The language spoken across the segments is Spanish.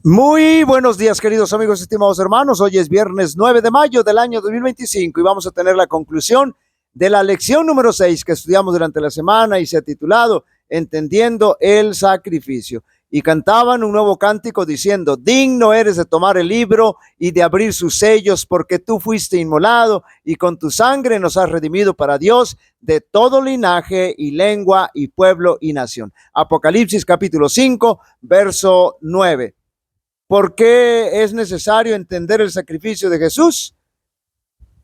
Muy buenos días, queridos amigos, estimados hermanos. Hoy es viernes 9 de mayo del año 2025 y vamos a tener la conclusión de la lección número 6 que estudiamos durante la semana y se ha titulado Entendiendo el sacrificio. Y cantaban un nuevo cántico diciendo: digno eres de tomar el libro y de abrir sus sellos, porque tú fuiste inmolado y con tu sangre nos has redimido para Dios de todo linaje y lengua y pueblo y nación. Apocalipsis capítulo 5, verso 9. ¿Por qué es necesario entender el sacrificio de Jesús?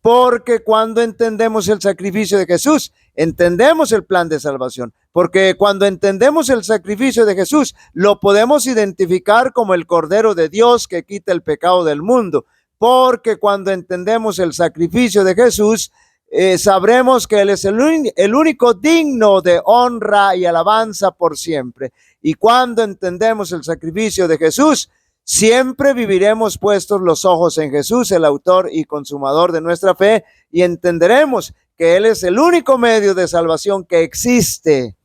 Porque cuando entendemos el sacrificio de Jesús, entendemos el plan de salvación. Porque cuando entendemos el sacrificio de Jesús, lo podemos identificar como el Cordero de Dios que quita el pecado del mundo. Porque cuando entendemos el sacrificio de Jesús, sabremos que Él es el único digno de honra y alabanza por siempre. Y cuando entendemos el sacrificio de Jesús, siempre viviremos puestos los ojos en Jesús, el autor y consumador de nuestra fe, y entenderemos que Él es el único medio de salvación que existe.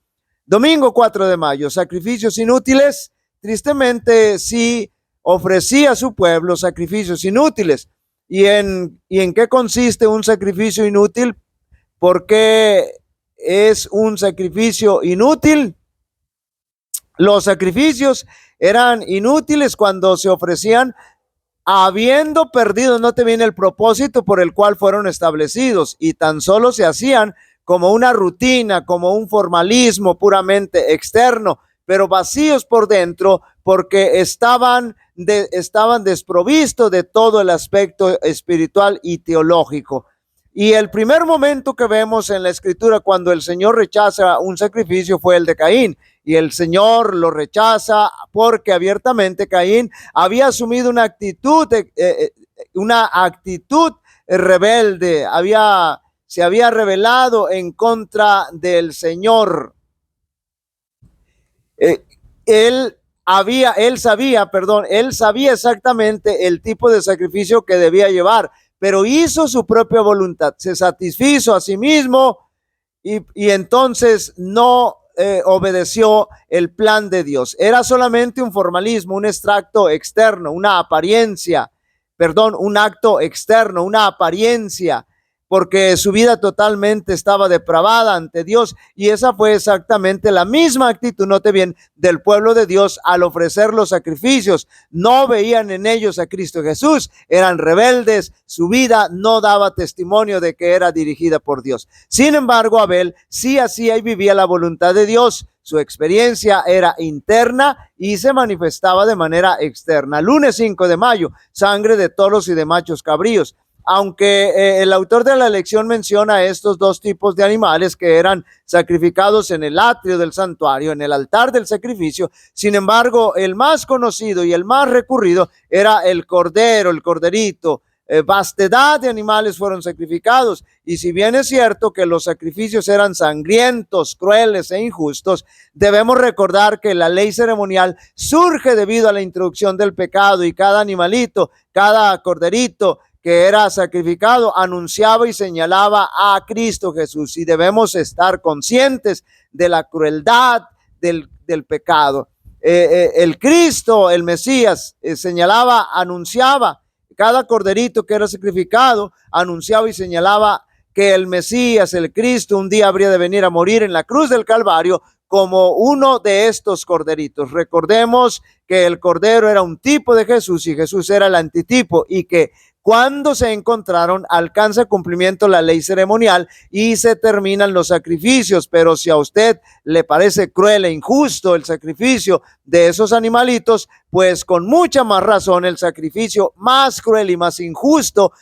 Domingo 4 de mayo, sacrificios inútiles. Tristemente, sí ofrecía a su pueblo sacrificios inútiles. ¿Y en qué consiste un sacrificio inútil? ¿Por qué es un sacrificio inútil? Los sacrificios eran inútiles cuando se ofrecían habiendo perdido, no te viene el propósito por el cual fueron establecidos, y tan solo se hacían como una rutina, como un formalismo puramente externo, pero vacíos por dentro, porque estaban desprovistos de todo el aspecto espiritual y teológico. Y el primer momento que vemos en la escritura cuando el Señor rechaza un sacrificio fue el de Caín. Y el Señor lo rechaza porque abiertamente Caín había asumido una actitud rebelde, se había rebelado en contra del Señor. Él sabía exactamente el tipo de sacrificio que debía llevar, pero hizo su propia voluntad, se satisfizo a sí mismo y entonces no obedeció el plan de Dios. Era solamente un formalismo, un extracto externo, un acto externo, una apariencia, porque su vida totalmente estaba depravada ante Dios, y esa fue exactamente la misma actitud, note bien, del pueblo de Dios al ofrecer los sacrificios. No veían en ellos a Cristo Jesús, eran rebeldes, su vida no daba testimonio de que era dirigida por Dios. Sin embargo, Abel sí hacía y vivía la voluntad de Dios. Su experiencia era interna y se manifestaba de manera externa. Lunes 5 de mayo, sangre de toros y de machos cabríos. Aunque el autor de la lección menciona estos dos tipos de animales que eran sacrificados en el atrio del santuario, en el altar del sacrificio, sin embargo, el más conocido y el más recurrido era el cordero, el corderito. Vastedad de animales fueron sacrificados, y si bien es cierto que los sacrificios eran sangrientos, crueles e injustos, debemos recordar que la ley ceremonial surge debido a la introducción del pecado, y cada animalito, cada corderito que era sacrificado anunciaba y señalaba a Cristo Jesús, y debemos estar conscientes de la crueldad del pecado. El Cristo, el Mesías, señalaba, anunciaba, cada corderito que era sacrificado anunciaba y señalaba que el Mesías, el Cristo, un día habría de venir a morir en la cruz del Calvario como uno de estos corderitos. Recordemos que el cordero era un tipo de Jesús y Jesús era el antitipo, y que cuando se encontraron alcanza cumplimiento la ley ceremonial y se terminan los sacrificios. Pero si a usted le parece cruel e injusto el sacrificio de esos animalitos, pues con mucha más razón el sacrificio más cruel y más injusto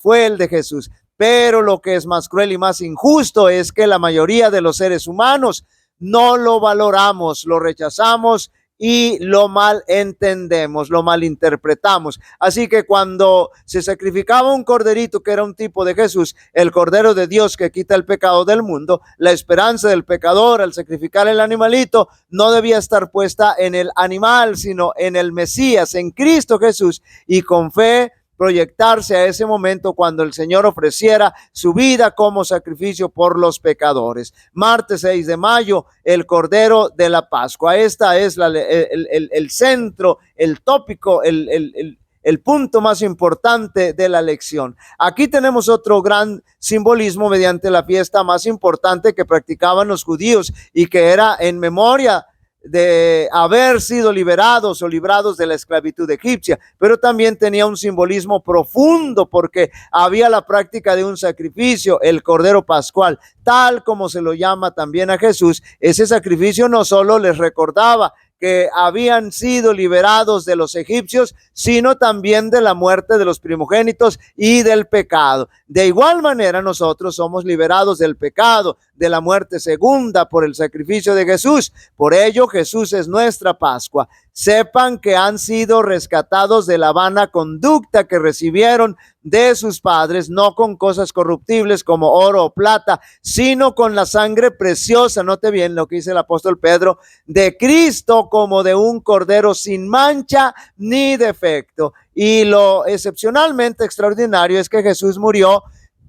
fue el de Jesús. Pero lo que es más cruel y más injusto es que la mayoría de los seres humanos no lo valoramos, lo rechazamos y lo malentendemos, lo malinterpretamos. Así que cuando se sacrificaba un corderito que era un tipo de Jesús, el Cordero de Dios que quita el pecado del mundo, la esperanza del pecador al sacrificar el animalito no debía estar puesta en el animal, sino en el Mesías, en Cristo Jesús, y con fe proyectarse a ese momento cuando el Señor ofreciera su vida como sacrificio por los pecadores. Martes 6 de mayo, el Cordero de la Pascua. Esta es el centro, el tópico, el punto más importante de la lección. Aquí tenemos otro gran simbolismo mediante la fiesta más importante que practicaban los judíos y que era en memoria de haber sido liberados o librados de la esclavitud egipcia, pero también tenía un simbolismo profundo porque había la práctica de un sacrificio, el Cordero Pascual, tal como se lo llama también a Jesús. Ese sacrificio no solo les recordaba que habían sido liberados de los egipcios, sino también de la muerte de los primogénitos y del pecado. De igual manera, nosotros somos liberados del pecado, de la muerte segunda por el sacrificio de Jesús. Por ello, Jesús es nuestra Pascua. Sepan que han sido rescatados de la vana conducta que recibieron de sus padres, no con cosas corruptibles como oro o plata, sino con la sangre preciosa, note bien lo que dice el apóstol Pedro, de Cristo, como de un cordero sin mancha ni defecto. Y lo excepcionalmente extraordinario es que Jesús murió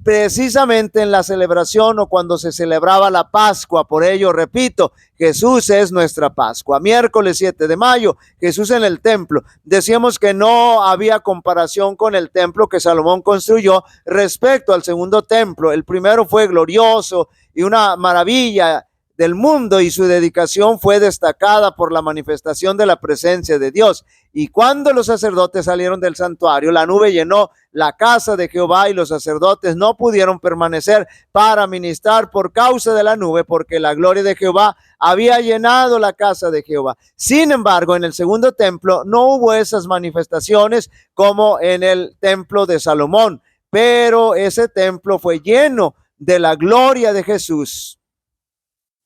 precisamente en la celebración o cuando se celebraba la Pascua. Por ello, repito, Jesús es nuestra Pascua. Miércoles 7 de mayo, Jesús en el templo. Decíamos que no había comparación con el templo que Salomón construyó respecto al segundo templo. El primero fue glorioso y una maravilla del mundo, y su dedicación fue destacada por la manifestación de la presencia de Dios. Y cuando los sacerdotes salieron del santuario, la nube llenó la casa de Jehová y los sacerdotes no pudieron permanecer para ministrar por causa de la nube, porque la gloria de Jehová había llenado la casa de Jehová. Sin embargo, en el segundo templo no hubo esas manifestaciones como en el templo de Salomón, pero ese templo fue lleno de la gloria de Jesús,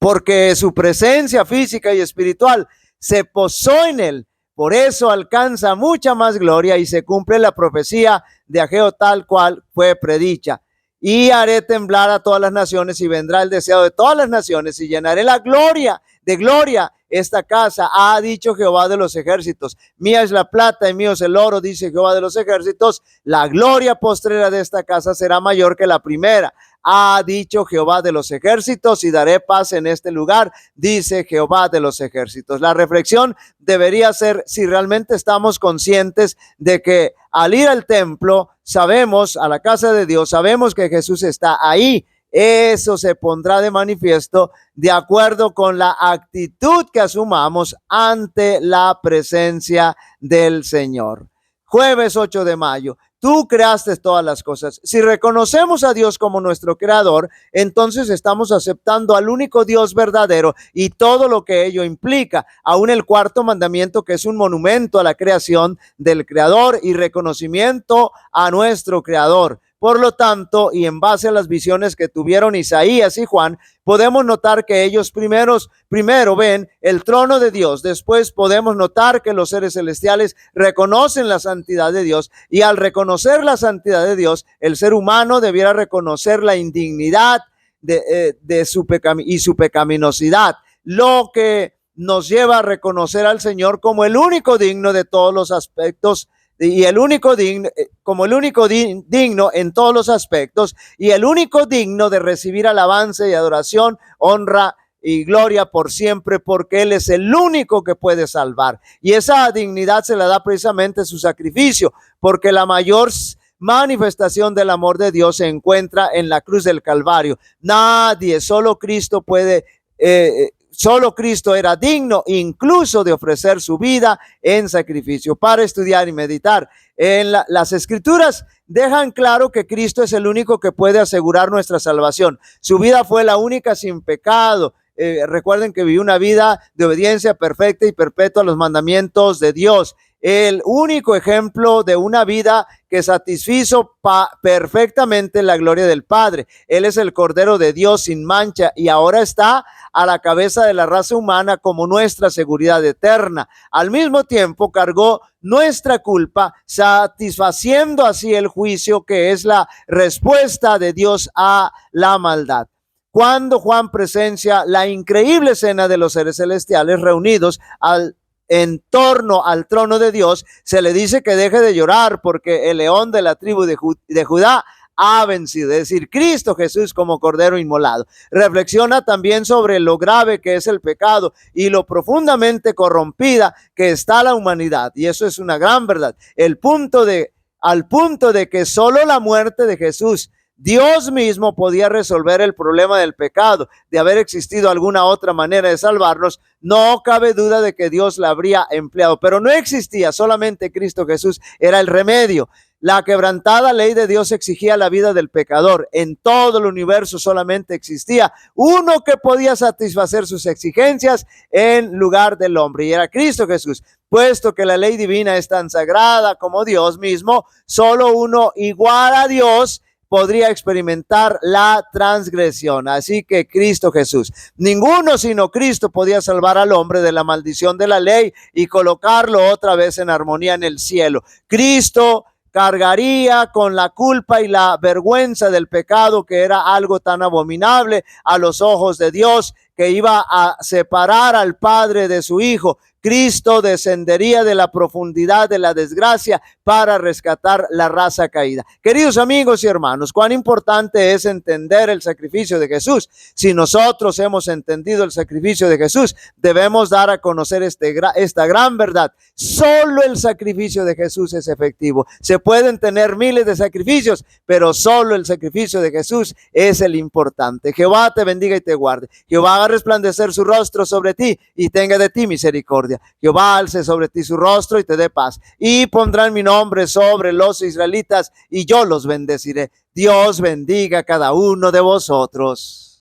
porque su presencia física y espiritual se posó en él. Por eso alcanza mucha más gloria y se cumple la profecía de Ageo tal cual fue predicha. Y haré temblar a todas las naciones y vendrá el deseo de todas las naciones y llenaré la gloria de gloria esta casa, ha dicho Jehová de los ejércitos. Mía es la plata y mío es el oro, dice Jehová de los ejércitos. La gloria postrera de esta casa será mayor que la primera, ha dicho Jehová de los ejércitos, y daré paz en este lugar, dice Jehová de los ejércitos. La reflexión debería ser si realmente estamos conscientes de que al ir al templo, sabemos, a la casa de Dios, sabemos que Jesús está ahí. Eso se pondrá de manifiesto de acuerdo con la actitud que asumamos ante la presencia del Señor. Jueves 8 de mayo. Tú creaste todas las cosas. Si reconocemos a Dios como nuestro creador, entonces estamos aceptando al único Dios verdadero y todo lo que ello implica. Aún el cuarto mandamiento, que es un monumento a la creación del creador y reconocimiento a nuestro creador. Por lo tanto, y en base a las visiones que tuvieron Isaías y Juan, podemos notar que ellos primero ven el trono de Dios. Después podemos notar que los seres celestiales reconocen la santidad de Dios, y al reconocer la santidad de Dios, el ser humano debiera reconocer la indignidad de su pecaminosidad, lo que nos lleva a reconocer al Señor como el único digno de todos los aspectos, y el único digno, como el único digno en todos los aspectos, y el único digno de recibir alabanza y adoración, honra y gloria por siempre, porque Él es el único que puede salvar. Y esa dignidad se la da precisamente su sacrificio, porque la mayor manifestación del amor de Dios se encuentra en la cruz del Calvario. Nadie, solo Cristo puede solo Cristo era digno incluso de ofrecer su vida en sacrificio. Para estudiar y meditar en las Escrituras dejan claro que Cristo es el único que puede asegurar nuestra salvación. Su vida fue la única sin pecado. Recuerden que vivió una vida de obediencia perfecta y perpetua a los mandamientos de Dios. El único ejemplo de una vida que satisfizo perfectamente la gloria del Padre. Él es el Cordero de Dios sin mancha y ahora está a la cabeza de la raza humana como nuestra seguridad eterna. Al mismo tiempo cargó nuestra culpa, satisfaciendo así el juicio que es la respuesta de Dios a la maldad. Cuando Juan presencia la increíble escena de los seres celestiales reunidos en torno al trono de Dios, se le dice que deje de llorar porque el león de la tribu de Judá ha vencido, es decir, Cristo Jesús como cordero inmolado. Reflexiona también sobre lo grave que es el pecado y lo profundamente corrompida que está la humanidad, y eso es una gran verdad. Al punto de que solo la muerte de Jesús, Dios mismo, podía resolver el problema del pecado. De haber existido alguna otra manera de salvarnos, no cabe duda de que Dios la habría empleado, pero no existía, solamente Cristo Jesús era el remedio. La quebrantada ley de Dios exigía la vida del pecador. En todo el universo solamente existía uno que podía satisfacer sus exigencias en lugar del hombre, y era Cristo Jesús. Puesto que la ley divina es tan sagrada como Dios mismo, solo uno igual a Dios podría experimentar la transgresión. Así que Cristo Jesús, ninguno sino Cristo podía salvar al hombre de la maldición de la ley y colocarlo otra vez en armonía en el cielo. Cristo cargaría con la culpa y la vergüenza del pecado, que era algo tan abominable a los ojos de Dios, que iba a separar al Padre de su Hijo. Cristo descendería de la profundidad de la desgracia para rescatar la raza caída. Queridos amigos y hermanos, cuán importante es entender el sacrificio de Jesús. Si nosotros hemos entendido el sacrificio de Jesús, debemos dar a conocer esta gran verdad. Solo el sacrificio de Jesús es efectivo. Se pueden tener miles de sacrificios, pero solo el sacrificio de Jesús es el importante. Jehová te bendiga y te guarde. Jehová haga resplandecer su rostro sobre ti y tenga de ti misericordia. Jehová alce sobre ti su rostro y te dé paz, y pondrán mi nombre sobre los israelitas y yo los bendeciré. Dios bendiga a cada uno de vosotros.